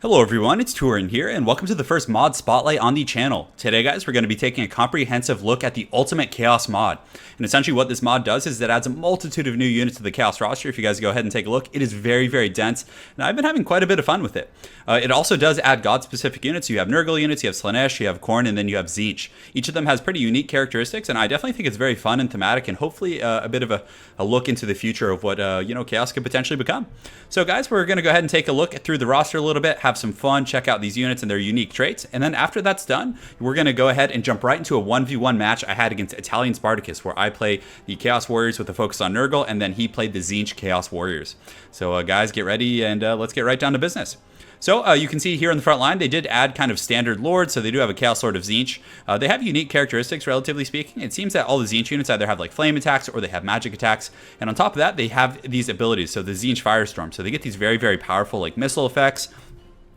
Hello everyone, it's Turin here, and welcome to the first mod spotlight on the channel. Today guys, we're going to be taking a comprehensive look at the Ultimate Chaos mod. And essentially what this mod does is it adds a multitude of new units to the Chaos roster. If you guys go ahead and take a look, it is very, very dense, and I've been having quite a bit of fun with it. It also does add god-specific units. You have Nurgle units, you have Tzneentch, you have Khorne, and then you have Tzeentch. Each of them has pretty unique characteristics, and I definitely think it's very fun and thematic, and hopefully a bit of a look into the future of what Chaos could potentially become. So guys, we're going to go ahead and take a look through the roster a little bit, have some fun, check out these units and their unique traits, and then after that's done, we're going to go ahead and jump right into a 1v1 match I had against Italian Spartacus, where I play the Chaos Warriors with a focus on Nurgle, and then he played the Tzeentch Chaos Warriors. So guys, get ready and let's get right down to business. So you can see here in the front line, they did add kind of standard lords, so they do have a Chaos Lord of Tzeentch. They have unique characteristics, relatively speaking. It seems that all the Tzeentch units either have like flame attacks or they have magic attacks. And on top of that, they have these abilities, so the Tzeentch Firestorm. So they get these very, very powerful like missile effects.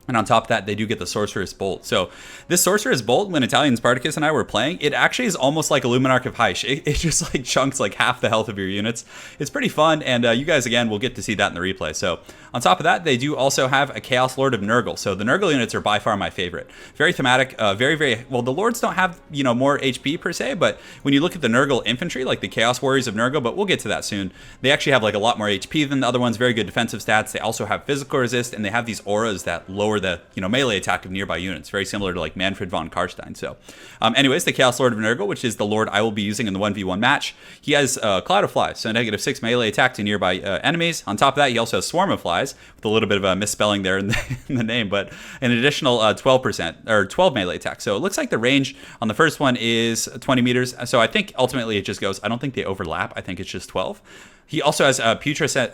And on top of that, they do get the Sorcerous Bolt. So this Sorcerous Bolt, when Italian Spartacus and I were playing, it actually is almost like a Luminarch of Hysh. It just like chunks like half the health of your units. It's pretty fun, and you guys, again, will get to see that in the replay. So on top of that, they do also have a Chaos Lord of Nurgle. So the Nurgle units are by far my favorite. Very thematic, well, the Lords don't have, more HP per se, but when you look at the Nurgle infantry, like the Chaos Warriors of Nurgle, but we'll get to that soon, they actually have like a lot more HP than the other ones, very good defensive stats. They also have physical resist, and they have these auras that lower the melee attack of nearby units, very similar to like Manfred von Karstein. So anyways, the Chaos Lord of Nurgle, which is the Lord I will be using in the 1v1 match, he has Cloud of Flies, so -6 melee attack to nearby enemies. On top of that, he also has Swarm of Flies, with a little bit of a misspelling there in the name, but an additional 12% or 12 melee attack. So it looks like the range on the first one is 20 meters. So I think ultimately it just goes, I don't think they overlap, I think it's just 12. He also has a putrescent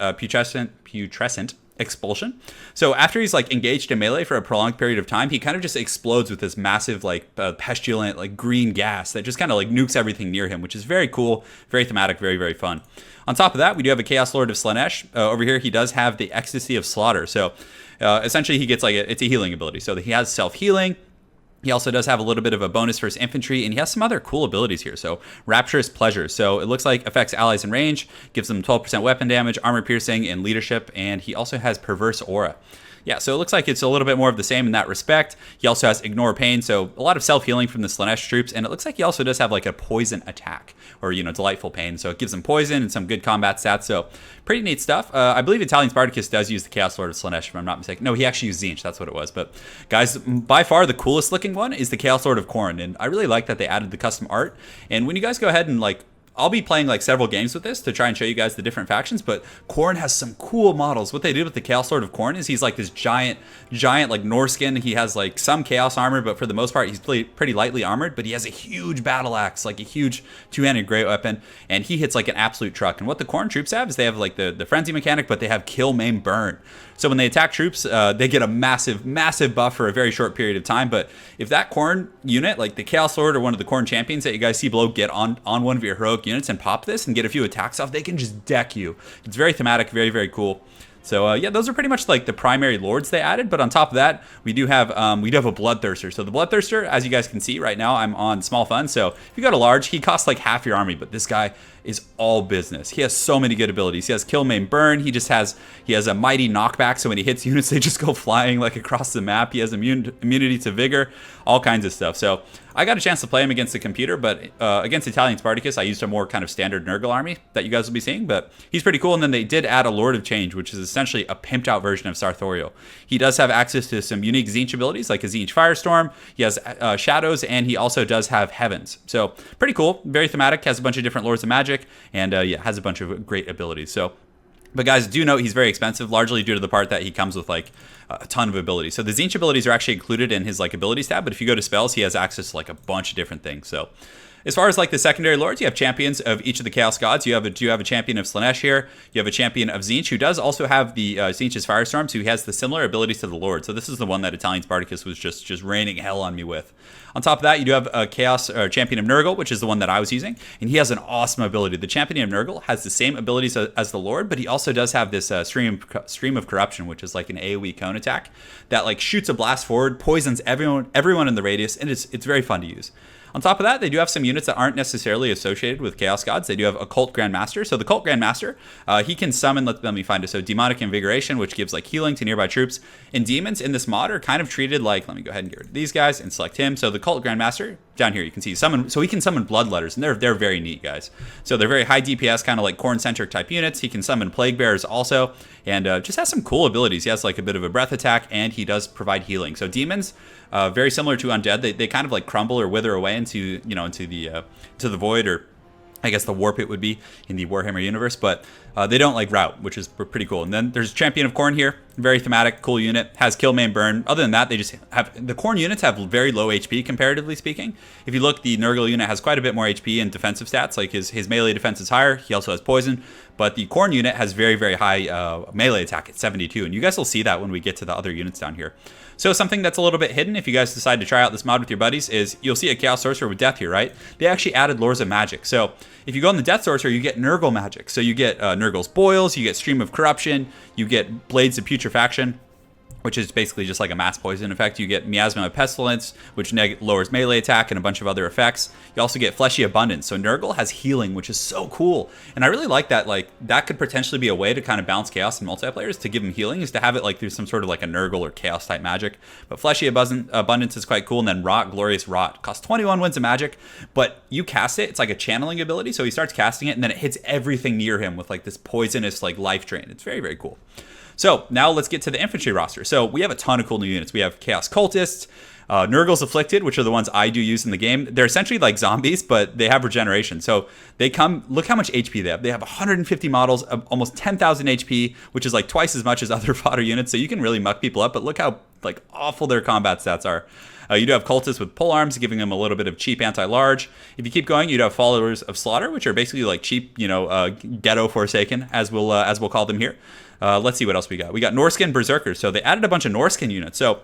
expulsion. So after he's like engaged in melee for a prolonged period of time, he kind of just explodes with this massive like pestilent like green gas that just kind of like nukes everything near him, which is very cool, very thematic, very, very fun. On top of that, we do have a Chaos Lord of Tzneentch. Over here, he does have the Ecstasy of Slaughter. So essentially he gets like it's a healing ability. So he has self-healing. He also does have a little bit of a bonus for his infantry, and he has some other cool abilities here. So, Rapturous Pleasure. So, it looks like affects allies in range, gives them 12% weapon damage, armor piercing, and leadership, and he also has Perverse Aura. Yeah, so it looks like it's a little bit more of the same in that respect. He also has Ignore Pain, so a lot of self-healing from the Tzneentch troops, and it looks like he also does have like a Poison attack, or, Delightful Pain, so it gives him poison and some good combat stats, so pretty neat stuff. I believe Italian Spartacus does use the Chaos Lord of Tzneentch, if I'm not mistaken. No, he actually used Tzeentch, that's what it was, but guys, by far the coolest looking one is the Chaos Lord of Khorne, and I really like that they added the custom art, and when you guys go ahead and like, I'll be playing like several games with this to try and show you guys the different factions, but Khorne has some cool models. What they did with the Chaos Lord of Khorne is he's like this giant like Norskin. He has like some Chaos armor, but for the most part, he's pretty lightly armored, but he has a huge battle axe, like a huge two-handed great weapon, and he hits like an absolute truck. And what the Khorne troops have is they have like the frenzy mechanic, but they have kill, maim, burn. So when they attack troops, they get a massive, massive buff for a very short period of time. But if that Khorne unit, like the Chaos Lord or one of the Khorne champions that you guys see below, get on one of your heroic units and pop this and get a few attacks off, they can just deck you. It's very thematic, very, very cool. So yeah, those are pretty much like the primary lords they added. But on top of that, we do have a Bloodthirster. So the Bloodthirster, as you guys can see right now, I'm on small fun. So if you go to large, he costs like half your army, but this guy is all business. He has so many good abilities. He has Kill, Maim, Burn. He has a mighty knockback, so when he hits units, they just go flying like across the map. He has immunity to vigor, all kinds of stuff. So I got a chance to play him against the computer, but against Italian Spartacus, I used a more kind of standard Nurgle army that you guys will be seeing, but he's pretty cool. And then they did add a Lord of Change, which is essentially a pimped out version of Sartorial. He does have access to some unique Tzeentch abilities, like a Tzeentch Firestorm. He has Shadows, and he also does have Heavens. So pretty cool, very thematic, has a bunch of different Lords of Magic, and yeah, has a bunch of great abilities. So, but guys, do note he's very expensive, largely due to the part that he comes with like a ton of abilities. So the Tzeentch abilities are actually included in his like abilities tab, but if you go to spells, he has access to like a bunch of different things. So as far as like the secondary lords, you have champions of each of the Chaos Gods. You have a champion of Tzneentch here. You have a champion of Tzeentch, who does also have the Tzeentch's Firestorm, so he has the similar abilities to the Lord. So this is the one that Italian Spartacus was just raining hell on me with. On top of that, you do have a Chaos Champion of Nurgle, which is the one that I was using, and he has an awesome ability. The Champion of Nurgle has the same abilities as the Lord, but he also does have this Stream of Corruption, which is like an AoE cone attack that like shoots a blast forward, poisons everyone in the radius, and it's very fun to use. On top of that, they do have some units that aren't necessarily associated with Chaos Gods. They do have a Cult Grandmaster. So the Cult Grandmaster, he can summon, let me find it. So Demonic Invigoration, which gives like healing to nearby troops. And demons in this mod are kind of treated like, let me go ahead and get rid of these guys and select him. So the Cult Grandmaster, down here you can see summon, so he can summon Bloodletters, and they're very neat, guys. So they're very high DPS, kind of like Khorne-centric type units. He can summon Plague Bearers also, and just has some cool abilities. He has like a bit of a breath attack, and he does provide healing. So demons, very similar to undead, they kind of like crumble or wither away into, you know, into the void, or I guess the warp it would be in the Warhammer universe, but they don't like rout, which is pretty cool. And then there's Champion of Khorne here, very thematic, cool unit, has kill, maim, burn. Other than that, they just have, the Khorne units have very low HP comparatively speaking. If you look, the Nurgle unit has quite a bit more HP and defensive stats, like his melee defense is higher, he also has poison, but the Khorne unit has very, very high melee attack at 72, and you guys will see that when we get to the other units down here. So something that's a little bit hidden, if you guys decide to try out this mod with your buddies, is you'll see a Chaos Sorcerer with Death here, right? They actually added Lores of Magic. So if you go on the Death Sorcerer, you get Nurgle magic. So you get Nurgle's Boils, you get Stream of Corruption, you get Blades of Putrefaction, which is basically just like a mass poison effect. You get Miasma of Pestilence, which lowers melee attack and a bunch of other effects. You also get Fleshy Abundance. So Nurgle has healing, which is so cool. And I really like that. Like, that could potentially be a way to kind of balance Chaos in multiplayers, to give him healing, is to have it like through some sort of like a Nurgle or Chaos type magic. But Fleshy Abundance is quite cool. And then Rot, Glorious Rot. Costs 21 wins of magic, but you cast it. It's like a channeling ability. So he starts casting it, and then it hits everything near him with like this poisonous like life drain. It's very, very cool. So now let's get to the infantry roster. So we have a ton of cool new units. We have Chaos Cultists, Nurgle's Afflicted, which are the ones I do use in the game. They're essentially like zombies, but they have regeneration. So they come, look how much HP they have. They have 150 models, almost 10,000 HP, which is like twice as much as other fodder units. So you can really muck people up, but look how like awful their combat stats are. You do have Cultists with pole arms, giving them a little bit of cheap anti-large. If you keep going, you do have Followers of Slaughter, which are basically like cheap, you know, ghetto Forsaken, as we'll call them here. Let's see what else we got. We got Norskin Berserkers. So they added a bunch of Norskin units. So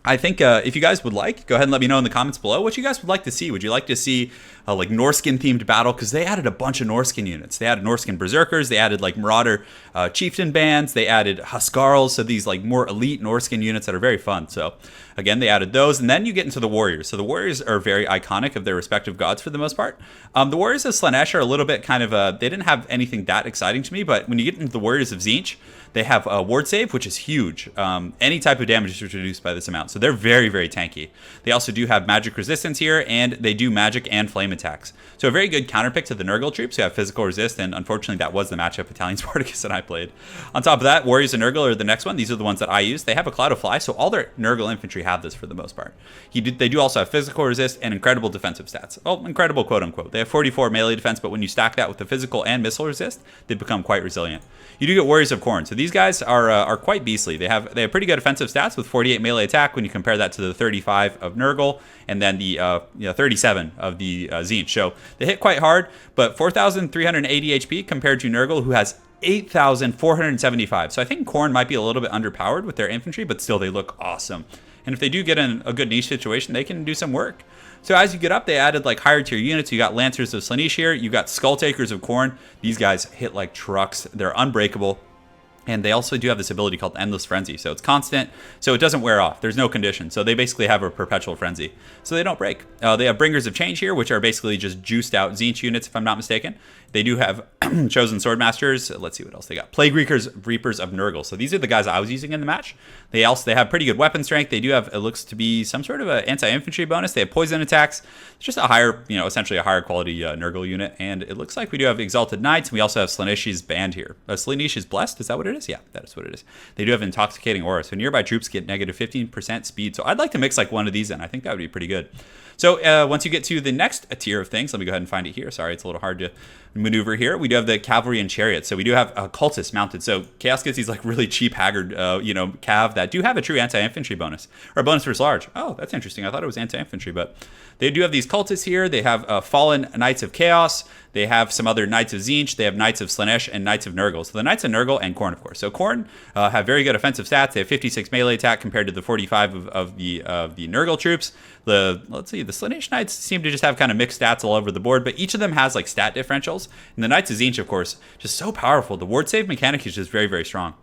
I think if you guys would like, go ahead and let me know in the comments below what you guys would like to see. Would you like to see like Norskin themed battle? Because they added a bunch of Norskin units. They added Norskin Berserkers. They added like Marauder Chieftain bands. They added Huskarls. So these like more elite Norskin units that are very fun. So again, they added those. And then you get into the Warriors. So the Warriors are very iconic of their respective gods for the most part. The Warriors of Tzneentch are a little bit kind of, they didn't have anything that exciting to me. But when you get into the Warriors of Tzeentch, they have a ward save, which is huge. Any type of damage is reduced by this amount. So they're very, very tanky. They also do have magic resistance here, and they do magic and flame attacks. So a very good counterpick to the Nurgle troops who have physical resist, and unfortunately that was the matchup Italian Spartacus that I played. On top of that, Warriors of Nurgle are the next one. These are the ones that I use. They have a Cloud of Fly, so all their Nurgle infantry have this for the most part. They do also have physical resist and incredible defensive stats. Oh, incredible quote unquote. They have 44 melee defense, but when you stack that with the physical and missile resist, they become quite resilient. You do get Warriors of Khorne. So these guys are quite beastly. They have pretty good offensive stats with 48 melee attack when you compare that to the 35 of Nurgle and then the 37 of the Tzeentch. So they hit quite hard, but 4,380 HP compared to Nurgle, who has 8,475. So I think Khorne might be a little bit underpowered with their infantry, but still they look awesome. And if they do get in a good niche situation, they can do some work. So as you get up, they added like higher tier units. You got Lancers of Tzneentch here. You got Skull Takers of Khorne. These guys hit like trucks. They're unbreakable. And they also do have this ability called Endless Frenzy. So it's constant, so it doesn't wear off. There's no condition. So they basically have a perpetual frenzy. So they don't break. They have Bringers of Change here, which are basically just juiced out Tzeentch units, if I'm not mistaken. They do have Chosen Swordmasters. Let's see what else they got. Plague Reapers of Nurgle. So these are the guys I was using in the match. They have pretty good weapon strength. They do have, it looks to be some sort of an anti-infantry bonus. They have poison attacks. It's just a higher, essentially a higher quality Nurgle unit. And it looks like we do have Exalted Knights. And we also have Tzneentch's band here. Tzneentch is blessed. Is that what it is? Yeah, that is what it is. They do have Intoxicating Aura. So nearby troops get negative 15% speed. So I'd like to mix like one of these in. I think that would be pretty good. So once you get to the next tier of things, let me go ahead and find it here. Sorry, it's a little hard to maneuver here. We do have the Cavalry and Chariots. So we do have Cultists mounted. So Chaos gets these like really cheap haggard, cav that do have a true anti-infantry bonus, or a bonus versus large. Oh, that's interesting. I thought it was anti-infantry, but they do have these Cultists here. They have Fallen Knights of Chaos. They have some other Knights of Tzeentch. They have Knights of Tzneentch and Knights of Nurgle. So the Knights of Nurgle and Khorne, of course. So Khorne have very good offensive stats. They have 56 melee attack compared to the 45 of the Nurgle troops. Let's see, the Tzneentch Knights seem to just have kind of mixed stats all over the board, but each of them has like stat differentials. And the Knights of Tzeentch, of course, just so powerful. The ward save mechanic is just very, very strong.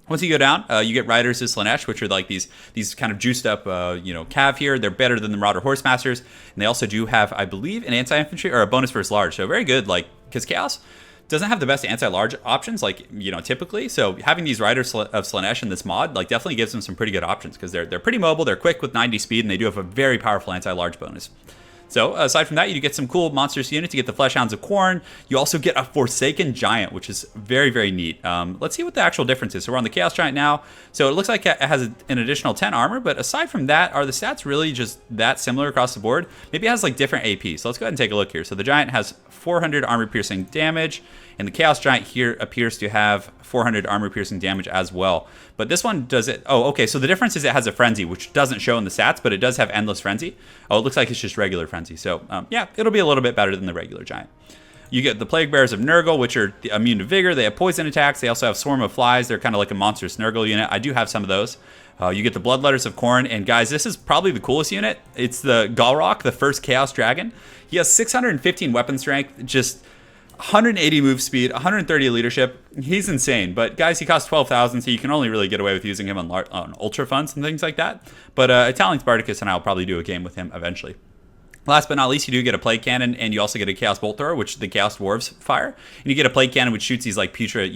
Once you go down, you get Riders of Tzneentch, which are like these kind of juiced up, cav here. They're better than the Marauder Horsemasters, and they also do have, I believe, an anti-infantry or a bonus versus large. So very good, like, because Chaos doesn't have the best anti-large options, like, typically. So having these Riders of Tzneentch in this mod, like, definitely gives them some pretty good options because they're pretty mobile, they're quick with 90 speed, and they do have a very powerful anti-large bonus. So aside from that, you get some cool monsters units. You get the Fleshhounds of Khorne. You also get a Forsaken Giant, which is very, very neat. Let's see what the actual difference is. So we're on the Chaos Giant now. So it looks like it has an additional 10 armor, but aside from that, are the stats really just that similar across the board? Maybe it has like different AP. So let's go ahead and take a look here. So the Giant has 400 armor piercing damage, and the Chaos Giant here appears to have 400 armor piercing damage as well. But this one does it. Oh, okay. So the difference is it has a Frenzy, which doesn't show in the stats, but it does have Endless Frenzy. Oh, it looks like it's just regular Frenzy. So yeah, it'll be a little bit better than the regular Giant. You get the Plague Bearers of Nurgle, which are immune to Vigor. They have poison attacks. They also have Swarm of Flies. They're kind of like a monstrous Nurgle unit. I do have some of those. You get the Bloodletters of Khorne. And guys, this is probably the coolest unit. It's the Galrock, the first Chaos Dragon. He has 615 weapon strength, just 180 move speed, 130 leadership. He's insane. But guys, he costs 12,000, so you can only really get away with using him on ultra funds and things like that. But Italian Spartacus and I will probably do a game with him eventually. Last but not least, you do get a Plague Cannon, and you also get a Chaos Bolt Thrower, which the Chaos Dwarves fire. And you get a Plague Cannon, which shoots these like putrid,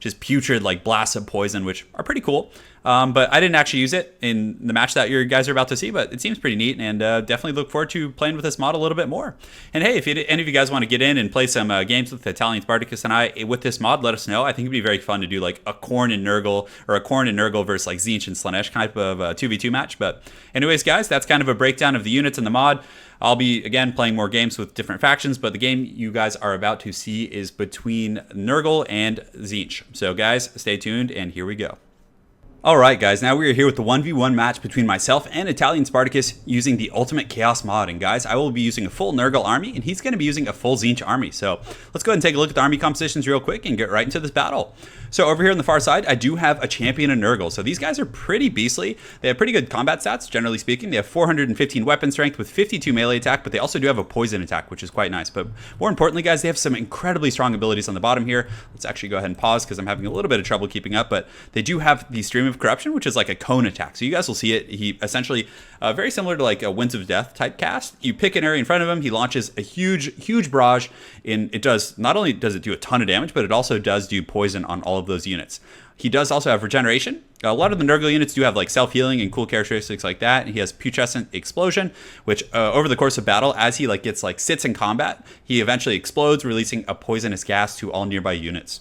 just putrid like blasts of poison, which are pretty cool. But I didn't actually use it in the match that you guys are about to see, but it seems pretty neat, and definitely look forward to playing with this mod a little bit more. And hey, if any of you guys want to get in and play some games with Italian Spartacus and I with this mod, let us know. I think it'd be very fun to do like a Khorne and Nurgle, or a Khorne and Nurgle versus like Tzeentch and Tzneentch type of 2v2 match. But anyways, guys, that's kind of a breakdown of the units in the mod. I'll be, again, playing more games with different factions, but the game you guys are about to see is between Nurgle and Tzeentch. So guys, stay tuned, and here we go. Alright guys, now we are here with the 1v1 match between myself and Italian Spartacus using the Ultimate Chaos mod. And guys, I will be using a full Nurgle army, and he's going to be using a full Tzeentch army. So let's go ahead and take a look at the army compositions real quick and get right into this battle. So over here on the far side, I do have a champion of Nurgle. So these guys are pretty beastly. They have pretty good combat stats, generally speaking. They have 415 weapon strength with 52 melee attack, but they also do have a poison attack, which is quite nice. But more importantly, guys, they have some incredibly strong abilities on the bottom here. Let's actually go ahead and pause because I'm having a little bit of trouble keeping up. But they do have the Stream of Corruption, which is like a cone attack. So you guys will see it. He essentially, very similar to like a Winds of Death type cast. You pick an area in front of him, he launches a huge barrage, and it does, not only does it do a ton of damage, but it also does do poison on all of those units. He does also have regeneration. A lot of the Nurgle units do have like self-healing and cool characteristics like that. And he has Putrescent Explosion, which over the course of battle, as he sits in combat, he eventually explodes, releasing a poisonous gas to all nearby units.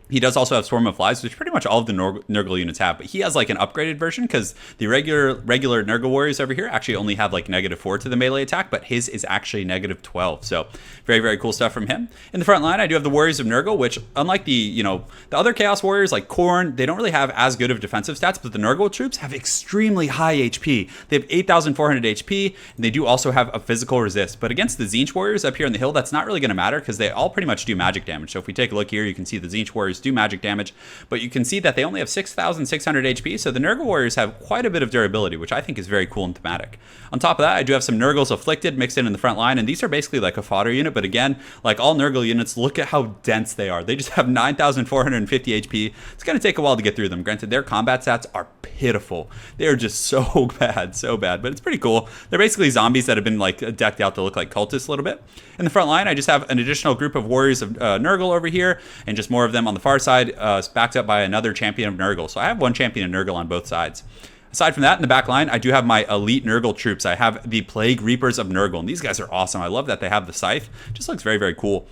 He does also have Swarm of Flies, which pretty much all of the Nurgle units have, but he has like an upgraded version because the regular Nurgle warriors over here actually only have like -4 to the melee attack, but his is actually -12. So very, very cool stuff from him. In the front line, I do have the Warriors of Nurgle, which unlike the other Chaos Warriors like Khorne, they don't really have as good of defensive stats, but the Nurgle troops have extremely high HP. They have 8,400 HP, and they do also have a physical resist. But against the Tzeentch Warriors up here on the hill, that's not really going to matter because they all pretty much do magic damage. So if we take a look here, you can see the Tzeentch Warriors do magic damage, but you can see that they only have 6,600 HP, so the Nurgle Warriors have quite a bit of durability, which I think is very cool and thematic. On top of that, I do have some Nurgles Afflicted mixed in the front line, and these are basically like a fodder unit, but again, like all Nurgle units, look at how dense they are. They just have 9,450 HP. It's going to take a while to get through them. Granted, their combat stats are pitiful. They are just so bad, but it's pretty cool. They're basically zombies that have been like decked out to look like cultists a little bit. In the front line, I just have an additional group of Warriors of Nurgle over here, and just more of them on the far side, backed up by another champion of Nurgle. So I have one champion of Nurgle on both sides. Aside from that, in the back line, I do have my elite Nurgle troops. I have the Plague Reapers of Nurgle, and these guys are awesome. I love that they have the scythe. Just looks very, very cool.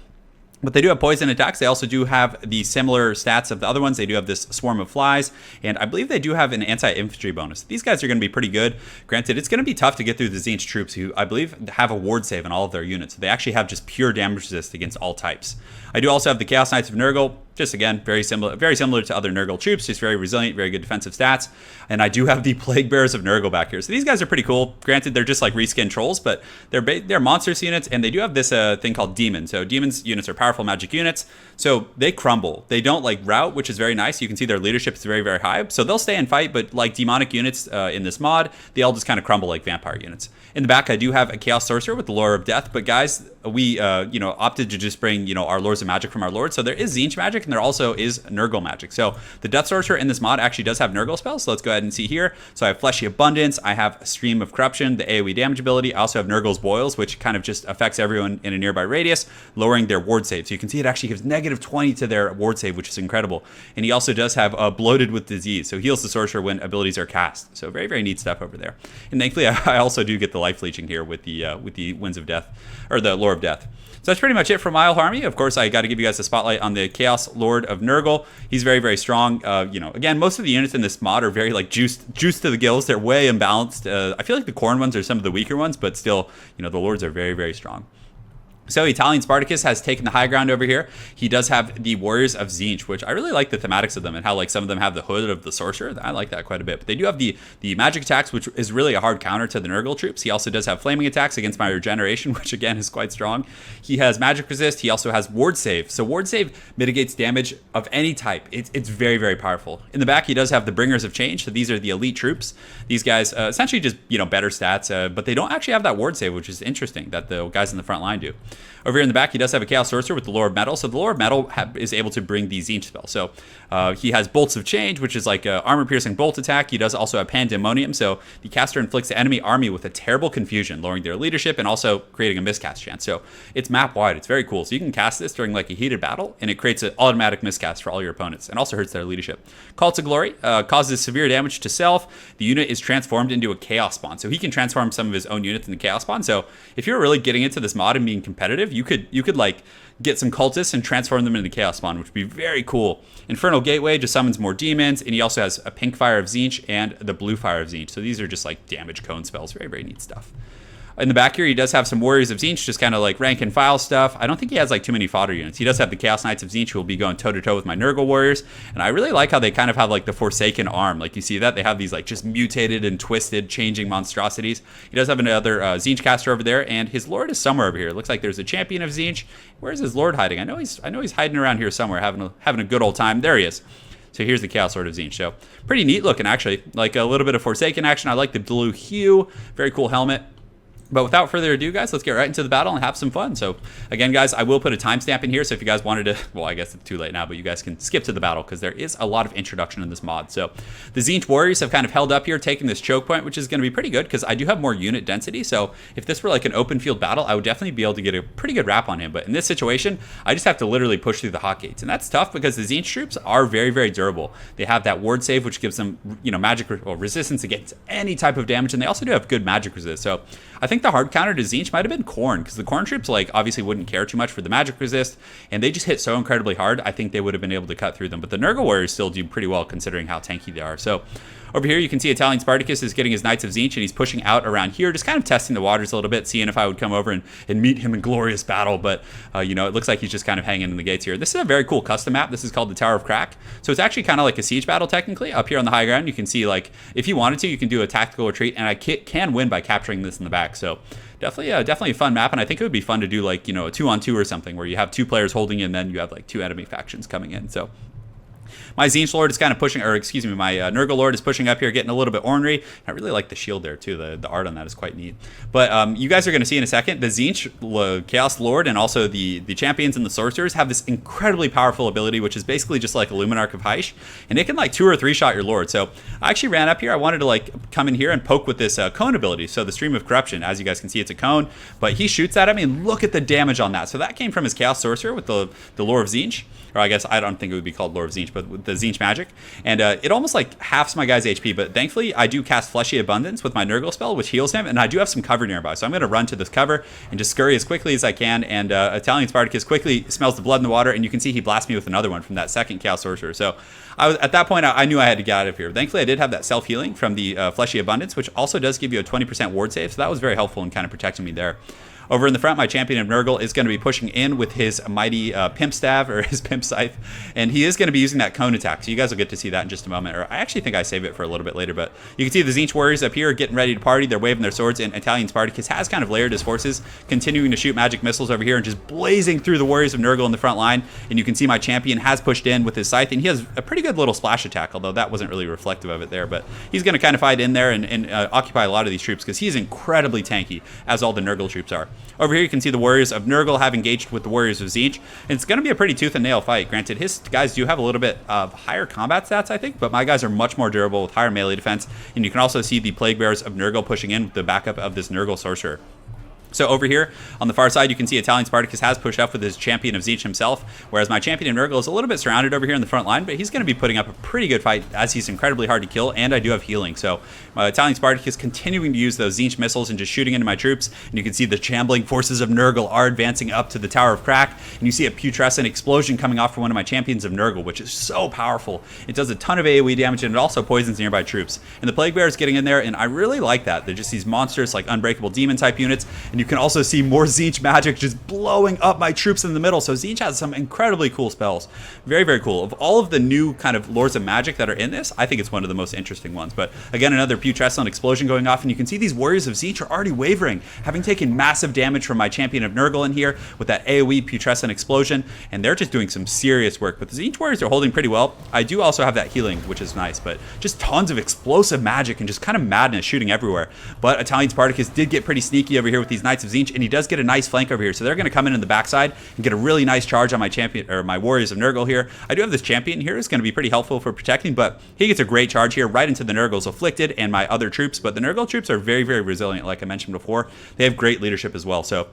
But they do have poison attacks. They also do have the similar stats of the other ones. They do have this Swarm of Flies, and I believe they do have an anti-infantry bonus. These guys are going to be pretty good. Granted, it's going to be tough to get through the Tzeentch troops, who I believe have a ward save on all of their units. They actually have just pure damage resist against all types. I do also have the Chaos Knights of Nurgle. Just again, very similar to other Nurgle troops, just very resilient, very good defensive stats. And I do have the Plague Bearers of Nurgle back here. So these guys are pretty cool. Granted, they're just like reskin trolls, but they're monstrous units, and they do have this thing called Demon. So Demon's units are powerful magic units, so they crumble. They don't like rout, which is very nice. You can see their leadership is very, very high. So they'll stay and fight, but like demonic units in this mod, they all just kind of crumble like vampire units. In the back, I do have a Chaos Sorcerer with the Lore of Death, but guys, we opted to just bring our Lords of Magic from our Lord. So there is Tzeentch magic and there also is Nurgle magic. So the Death Sorcerer in this mod actually does have Nurgle spells, so let's go ahead and see here. So I have Fleshy Abundance, I have Stream of Corruption, the AoE damage ability. I also have Nurgle's Boils, which kind of just affects everyone in a nearby radius, lowering their ward save. So you can see it actually gives -20 to their ward save, which is incredible. And he also does have Bloated with Disease, so heals the Sorcerer when abilities are cast. So very, very neat stuff over there. And thankfully, I also do get the life leeching here with the Winds of Death, or the Lore of Death. So that's pretty much it for my whole army. Of course, I got to give you guys a spotlight on the Chaos Lord of Nurgle. He's very, very strong. Again, most of the units in this mod are very like juiced to the gills. They're way imbalanced. I feel like the Khorne ones are some of the weaker ones, but still, the Lords are very, very strong. So Italian Spartacus has taken the high ground over here. He does have the Warriors of Tzeentch, which I really like the thematics of them and how like some of them have the hood of the Sorcerer. I like that quite a bit. But they do have the magic attacks, which is really a hard counter to the Nurgle troops. He also does have flaming attacks against my regeneration, which again is quite strong. He has magic resist. He also has ward save. So ward save mitigates damage of any type. It's very, very powerful. In the back, he does have the Bringers of Change. So these are the elite troops. These guys essentially just better stats, but they don't actually have that ward save, which is interesting that the guys in the front line do. Over here in the back, he does have a Chaos Sorcerer with the Lore of Metal. So the Lore of Metal is able to bring the Tzeentch spell. So he has Bolts of Change, which is like an armor-piercing bolt attack. He does also have Pandemonium. So the caster inflicts the enemy army with a terrible confusion, lowering their leadership and also creating a miscast chance. So it's map-wide. It's very cool. So you can cast this during like a heated battle, and it creates an automatic miscast for all your opponents and also hurts their leadership. Call to Glory causes severe damage to self. The unit is transformed into a Chaos Spawn. So he can transform some of his own units into Chaos Spawn. So if you're really getting into this mod and being competitive, you could like get some cultists and transform them into Chaos Spawn, which would be very cool. Infernal Gateway just summons more demons, and he also has a Pink Fire of Tzeentch and the Blue Fire of Tzeentch. So these are just like damage cone spells. Very, very neat stuff. In the back here, he does have some Warriors of Tzeentch, just kind of like rank and file stuff. I don't think he has like too many fodder units. He does have the Chaos Knights of Tzeentch who will be going toe-to-toe with my Nurgle Warriors. And I really like how they kind of have like the Forsaken arm. Like you see that? They have these like just mutated and twisted, changing monstrosities. He does have another Tzeentch caster over there, and his Lord is somewhere over here. It looks like there's a Champion of Tzeentch. Where's his Lord hiding? I know he's hiding around here somewhere, having a good old time. There he is. So here's the Chaos Lord of Tzeentch. So pretty neat looking, actually. Like a little bit of Forsaken action. I like the blue hue. Very cool helmet. But without further ado, guys, let's get right into the battle and have some fun. So, again, guys, I will put a timestamp in here. So if you guys wanted to, well, I guess it's too late now, but you guys can skip to the battle because there is a lot of introduction in this mod. So the Tzeentch Warriors have kind of held up here, taking this choke point, which is going to be pretty good because I do have more unit density. So if this were like an open field battle, I would definitely be able to get a pretty good wrap on him. But in this situation, I just have to literally push through the hot gates. And that's tough because the Tzeentch troops are very, very durable. They have that ward save, which gives them, magic resistance against any type of damage. And they also do have good magic resist. So I think the hard counter to Tzeentch might have been Khorne, because the Khorne troops like obviously wouldn't care too much for the magic resist, and they just hit so incredibly hard. I think they would have been able to cut through them. But the Nurgle Warriors still do pretty well considering how tanky they are. So over here you can see Italian Spartacus is getting his Knights of Tzeentch, and he's pushing out around here, just kind of testing the waters a little bit, seeing if I would come over and meet him in glorious battle. But it looks like he's just kind of hanging in the gates here. This is a very cool custom map. This is called the Tower of Crack. So it's actually kind of like a siege battle technically. Up here on the high ground you can see, like, if you wanted to, you can do a tactical retreat, and I can win by capturing this in the back. So definitely a fun map, and I think it would be fun to do like a 2-on-2 or something where you have two players holding, and then you have like two enemy factions coming in. So my Tzeentch Lord is kind of pushing, or excuse me, my Nurgle Lord is pushing up here, getting a little bit ornery. I really like the shield there too. The art on that is quite neat. But you guys are going to see in a second, the Tzeentch Chaos Lord and also the champions and the sorcerers have this incredibly powerful ability, which is basically just like a Luminarch of Hysh, and it can like 2 or 3 shot your Lord. So I actually ran up here. I wanted to like come in here and poke with this cone ability. So the Stream of Corruption, as you guys can see, it's a cone, but he shoots that at me, and look at the damage on that. So that came from his Chaos Sorcerer with the Lore of Tzeentch. Or I guess I don't think it would be called Lore of Tzeentch, but with the Tzeentch magic. And it almost like halves my guy's HP, but thankfully I do cast Fleshy Abundance with my Nurgle spell, which heals him, and I do have some cover nearby. So I'm going to run to this cover and just scurry as quickly as I can, and Italian Spartacus quickly smells the blood in the water, and you can see he blasts me with another one from that second Chaos Sorcerer. So at that point, I knew I had to get out of here. Thankfully, I did have that self-healing from the Fleshy Abundance, which also does give you a 20% ward save, so that was very helpful in kind of protecting me there. Over in the front, my champion of Nurgle is going to be pushing in with his mighty Pimp Staff, or his Pimp Scythe, and he is going to be using that cone attack. So you guys will get to see that in just a moment, or I actually think I save it for a little bit later. But you can see the Tzeentch Warriors up here getting ready to party. They're waving their swords, and Italian Spartacus has kind of layered his forces, continuing to shoot magic missiles over here and just blazing through the Warriors of Nurgle in the front line. And you can see my champion has pushed in with his Scythe, and he has a pretty good little splash attack, although that wasn't really reflective of it there. But he's going to kind of fight in there and occupy a lot of these troops because he's incredibly tanky, as all the Nurgle troops are. over here you can see the warriors of Nurgle have engaged with the warriors of Tzeentch, and it's going to be a pretty tooth and nail fight. Granted, his guys do have a little bit of higher combat stats, I think, but my guys are much more durable with higher melee defense, and you can also see the plague bearers of Nurgle pushing in with the backup of this Nurgle sorcerer. So over here on the far side, you can see Italian Spartacus has pushed up with his champion of Tzeentch himself, whereas my champion of Nurgle is a little bit surrounded over here in the front line, but he's going to be putting up a pretty good fight as he's incredibly hard to kill, and I do have healing. So Italian Spartacus continuing to use those Tzeentch missiles and just shooting into my troops, and you can see the shambling forces of Nurgle are advancing up to the Tower of Crack, and you see a putrescent explosion coming off from one of my champions of Nurgle, which is so powerful. It does a ton of AoE damage, and it also poisons nearby troops. And the Plague Bear is getting in there, and I really like that. They're just these monsters, like unbreakable demon type units, and you can also see more Tzeentch magic just blowing up my troops in the middle. So Tzeentch has some incredibly cool spells. Very, very cool. Of all of the new kind of Lords of Magic that are in this, I think it's one of the most interesting ones. But again, another putrescent explosion going off, and you can see these warriors of Tzeentch are already wavering, having taken massive damage from my champion of Nurgle in here with that AoE putrescent explosion, and they're just doing some serious work. But the Tzeentch warriors are holding pretty well. I do also have that healing, which is nice, but just tons of explosive magic and just kind of madness shooting everywhere. But Italian Spartacus did get pretty sneaky over here with these Knights of Tzeentch, and he does get a nice flank over here. So they're going to come in the backside and get a really nice charge on my champion, or my warriors of Nurgle here. I do have this champion here who's going to be pretty helpful for protecting, but he gets a great charge here right into the Nurgle's afflicted and my other troops. But the Nurgle troops are very, very resilient, like I mentioned before. They have great leadership as well. So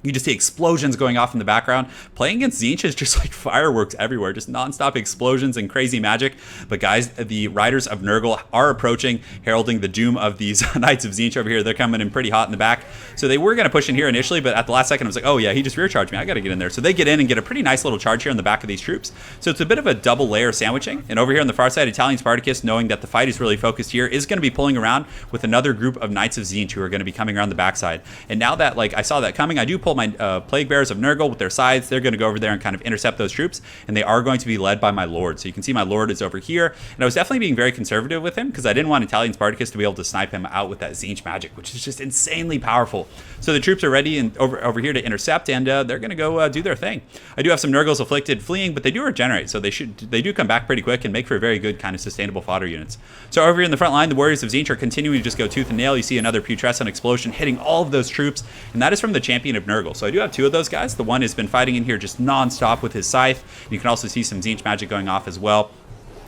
you just see explosions going off in the background. Playing against Tzeentch is just like fireworks everywhere, just nonstop explosions and crazy magic. But guys, the riders of Nurgle are approaching, heralding the doom of these Knights of Tzeentch over here. They're coming in pretty hot in the back. So they were going to push in here initially, but at the last second, I was like, oh yeah, he just rear charged me. I got to get in there. So they get in and get a pretty nice little charge here on the back of these troops. So it's a bit of a double layer sandwiching. And over here on the far side, Italian Spartacus, knowing that the fight is really focused here, is going to be pulling around with another group of Knights of Tzeentch who are going to be coming around the backside. And now that like I saw that coming, I do pull my Plague Bearers of Nurgle with their sides. They're going to go over there and kind of intercept those troops, and they are going to be led by my Lord. So you can see my Lord is over here, and I was definitely being very conservative with him because I didn't want Italian Spartacus to be able to snipe him out with that Tzeentch magic, which is just insanely powerful. So the troops are ready and over here to intercept, and they're going to go do their thing. I do have some Nurgles afflicted fleeing, but they do regenerate, so they do come back pretty quick and make for very good kind of sustainable fodder units. So over here in the front line, the warriors of Tzeentch are continuing to just go tooth and nail. You see another putrescent explosion hitting all of those troops, and that is from the champion of Nurgle. So I do have two of those guys. The one has been fighting in here just non-stop with his scythe. You can also see some Tzeentch magic going off as well.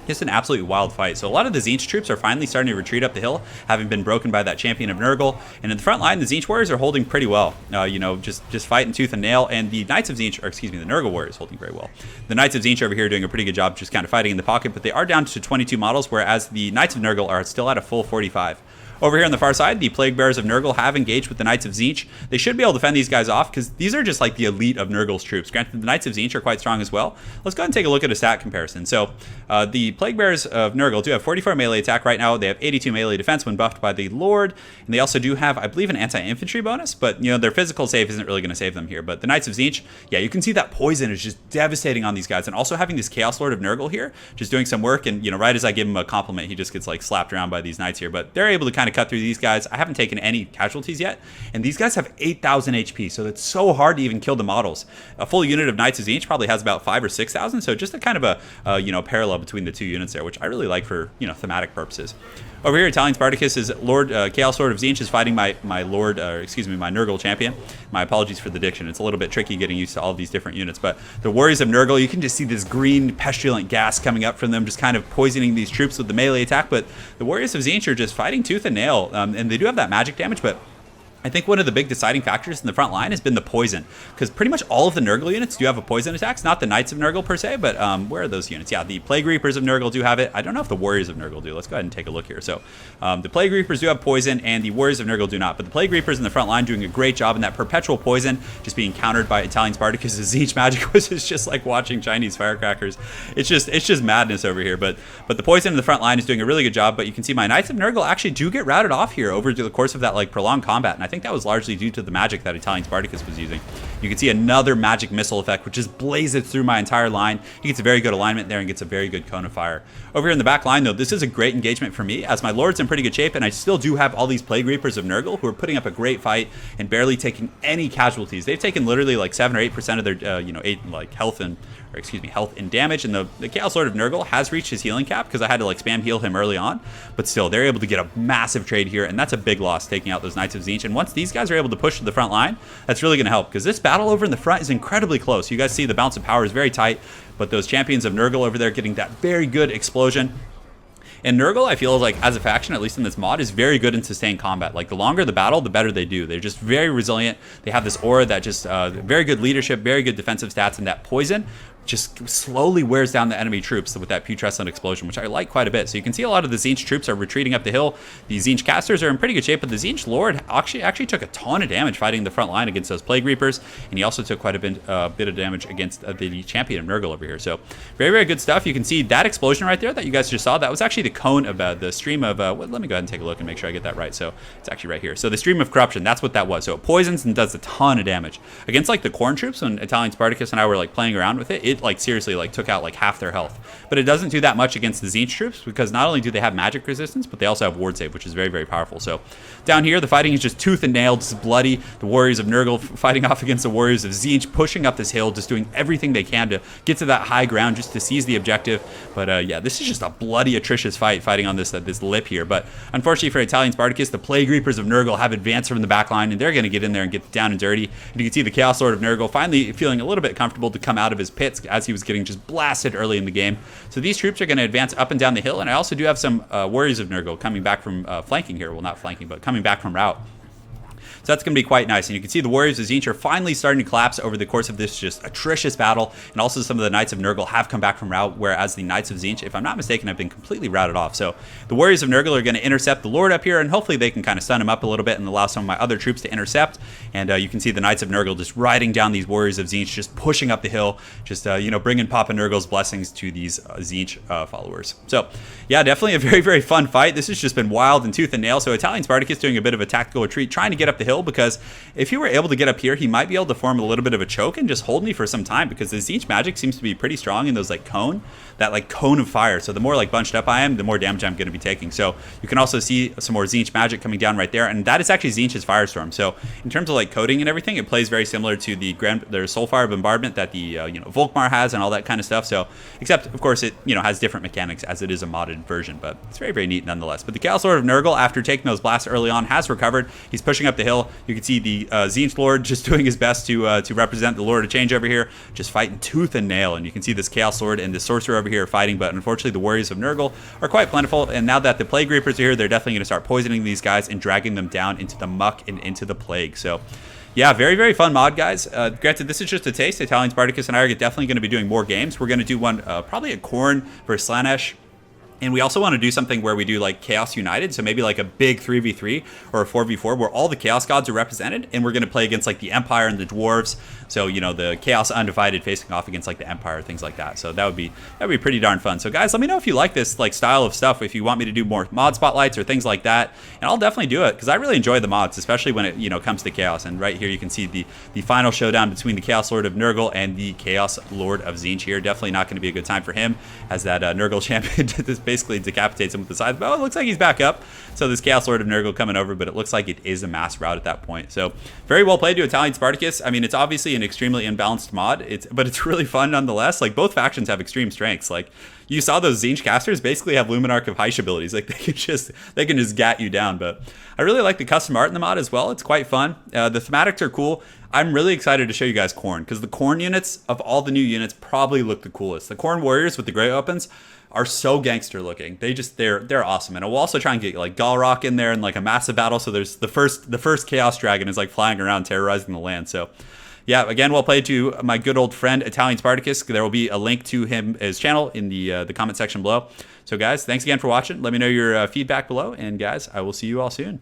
Just an absolutely wild fight. So a lot of the Tzeentch troops are finally starting to retreat up the hill, having been broken by that champion of Nurgle. And in the front line, the Tzeentch warriors are holding pretty well. You know, just fighting tooth and nail. And the Knights of Tzeentch, or excuse me, the Nurgle warriors holding very well. The Knights of Tzeentch over here are doing a pretty good job just kind of fighting in the pocket, but they are down to 22 models, whereas the Knights of Nurgle are still at a full 45. Over here on the far side, the Plague Bearers of Nurgle have engaged with the Knights of Tzeentch. They should be able to fend these guys off because these are just like the elite of Nurgle's troops. Granted, the Knights of Tzeentch are quite strong as well. Let's go ahead and take a look at a stat comparison. So the Plague Bearers of Nurgle do have 44 melee attack right now. They have 82 melee defense when buffed by the Lord. And they also do have, I believe, an anti-infantry bonus, but you know, their physical save isn't really going to save them here. But the Knights of Tzeentch, yeah, you can see that poison is just devastating on these guys. And also having this Chaos Lord of Nurgle here, just doing some work. And, you know, right as I give him a compliment, he just gets like slapped around by these knights here. But they're able to kind of cut through these guys. I haven't taken any casualties yet, and these guys have 8,000 HP, so it's so hard to even kill the models. A full unit of Knights of Tzeentch probably has about 5,000 or 6,000, so just a kind of a you know, parallel between the two units there, which I really like for, you know, thematic purposes. Over here, Italian Spartacus is Lord Chaos Lord of Tzeentch is fighting my Lord, excuse me, my Nurgle champion. My apologies for the diction. It's a little bit tricky getting used to all of these different units, but the warriors of Nurgle, you can just see this green pestilent gas coming up from them, just kind of poisoning these troops with the melee attack. But the warriors of Tzeentch are just fighting tooth and nail, and they do have that magic damage, but I think one of the big deciding factors in the front line has been the poison, because pretty much all of the Nurgle units do have a poison attacks. Not the Knights of Nurgle per se, but where are those units? Yeah, the Plague Reapers of Nurgle do have it. I don't know if the Warriors of Nurgle do. Let's go ahead and take a look here. So the Plague Reapers do have poison, and the Warriors of Nurgle do not. But the Plague Reapers in the front line doing a great job in that perpetual poison, just being countered by Italian Spartacus' Tzeentch magic, which is just like watching Chinese firecrackers. It's just madness over here. But the poison in the front line is doing a really good job. But you can see my Knights of Nurgle actually do get routed off here over the course of that like prolonged combat, and I think that was largely due to the magic that Italian Spartacus was using. You can see another magic missile effect, which just blazes through my entire line. He gets a very good alignment there and gets a very good cone of fire. Over here in the back line, though, this is a great engagement for me, as my Lord's in pretty good shape, and I still do have all these Plague Reapers of Nurgle who are putting up a great fight and barely taking any casualties. They've taken literally like 7 or 8% of their, you know, 8 like health and or excuse me, health and damage. And the Chaos Lord of Nurgle has reached his healing cap because I had to like spam heal him early on. But still, they're able to get a massive trade here, and that's a big loss, taking out those Knights of Tzeentch. And once these guys are able to push to the front line, that's really going to help, because this battle over in the front is incredibly close. You guys see the balance of power is very tight, but those champions of Nurgle over there getting that very good explosion. And Nurgle, I feel like, as a faction, at least in this mod, is very good in sustained combat. Like, the longer the battle, the better they do. They're just very resilient. They have this aura that just, very good leadership, very good defensive stats, and that poison just slowly wears down the enemy troops with that putrescent explosion, which I like quite a bit. So you can see a lot of the Tzeentch troops are retreating up the hill. The Tzeentch casters are in pretty good shape, but the Tzeentch Lord actually took a ton of damage fighting the front line against those Plague Reapers, and he also took quite a bit of damage against the champion of Nurgle over here. So very, very good stuff. You can see that explosion right there that you guys just saw. That was actually the cone of the stream of, well, let me go ahead and take a look and make sure I get that right. So it's actually right here. So the stream of corruption, that's what that was. So it poisons and does a ton of damage. Against like the Khorne troops, when Italian Spartacus and I were like playing around with it, it like seriously like took out like half their health. But it doesn't do that much against the Tzeentch troops, because not only do they have magic resistance, but they also have ward save, which is very, very powerful. So down here, the fighting is just tooth and nail, just bloody. The warriors of Nurgle fighting off against the warriors of Tzeentch, pushing up this hill, just doing everything they can to get to that high ground, just to seize the objective. But yeah, this is just a bloody, atrocious fight fighting on this lip here. But unfortunately for Italian Spartacus, the Plague Reapers of Nurgle have advanced from the back line, and they're going to get in there and get down and dirty. And you can see the Chaos Lord of Nurgle finally feeling a little bit comfortable to come out of his pits as he was getting just blasted early in the game. So these troops are going to advance up and down the hill, and I also do have some warriors of Nurgle coming back from flanking here. Well, not flanking, but coming back from route. So that's going to be quite nice. And you can see the warriors of Tzeentch are finally starting to collapse over the course of this just atrocious battle. And also some of the Knights of Nurgle have come back from route, whereas the Knights of Tzeentch, if I'm not mistaken, have been completely routed off. So the warriors of Nurgle are going to intercept the Lord up here, and hopefully they can kind of stun him up a little bit and allow some of my other troops to intercept. And you can see the Knights of Nurgle just riding down these warriors of Tzeentch, just pushing up the hill, just, you know, bringing Papa Nurgle's blessings to these Tzeentch followers. So yeah, definitely a very, very fun fight. This has just been wild and tooth and nail. So Italian Spartacus doing a bit of a tactical retreat, trying to get up the hill, because if he were able to get up here, he might be able to form a little bit of a choke and just hold me for some time, because the Tzeentch magic seems to be pretty strong in those like cone of fire. So the more like bunched up I am, the more damage I'm going to be taking. So you can also see some more Tzeentch magic coming down right there, and that is actually Tzeentch's Firestorm. So in terms of like coding and everything, it plays very similar to the Soulfire Bombardment that the you know, Volkmar has and all that kind of stuff. So except of course it, you know, has different mechanics as it is a modded version, but it's very, very neat nonetheless. But the Chaos Lord of Nurgle, after taking those blasts early on, has recovered. He's pushing up the hill. You can see the Tzeentch Lord just doing his best to represent the Lord of Change over here, just fighting tooth and nail. And you can see this Chaos Lord and the Sorcerer over here fighting, but unfortunately the warriors of Nurgle are quite plentiful. And now that the Plague Reapers are here, they're definitely going to start poisoning these guys and dragging them down into the muck and into the plague. So yeah, very, very fun mod, guys. Granted, this is just a taste. Italian Spartacus and I are definitely going to be doing more games. We're going to do one probably at Khorne versus Tzneentch. And we also want to do something where we do like Chaos United, so maybe like a big 3v3 or a 4v4 where all the Chaos Gods are represented, and we're going to play against like the Empire and the Dwarves. So, you know, the Chaos Undivided facing off against like the Empire, things like that. So that would be pretty darn fun. So guys, let me know if you like this like style of stuff, if you want me to do more mod spotlights or things like that, and I'll definitely do it, because I really enjoy the mods, especially when it, you know, comes to Chaos. And right here you can see the final showdown between the Chaos Lord of Nurgle and the Chaos Lord of Tzeentch here. Definitely not going to be a good time for him, as that Nurgle champion just basically decapitates him with the scythe. But it looks like he's back up. So this Chaos Lord of Nurgle coming over, but it looks like it is a mass rout at that point. So very well played to Italian Spartacus. I mean, it's obviously an extremely imbalanced mod, but it's really fun nonetheless. Like, both factions have extreme strengths. Like, you saw those Tzeentch casters basically have Luminarch of Heish abilities. Like, they can just gat you down. But I really like the custom art in the mod as well. It's quite fun. The thematics are cool. I'm really excited to show you guys Khorne, because the Khorne units of all the new units probably look the coolest. The Khorne warriors with the gray weapons are so gangster looking. They're awesome. And we'll also try and get like Galrock in there in like a massive battle. So there's the first Chaos Dragon is like flying around terrorizing the land. So yeah, again, well played to my good old friend Italian Spartacus. There will be a link to his channel in the comment section below. So guys, thanks again for watching. Let me know your feedback below, and guys, I will see you all soon.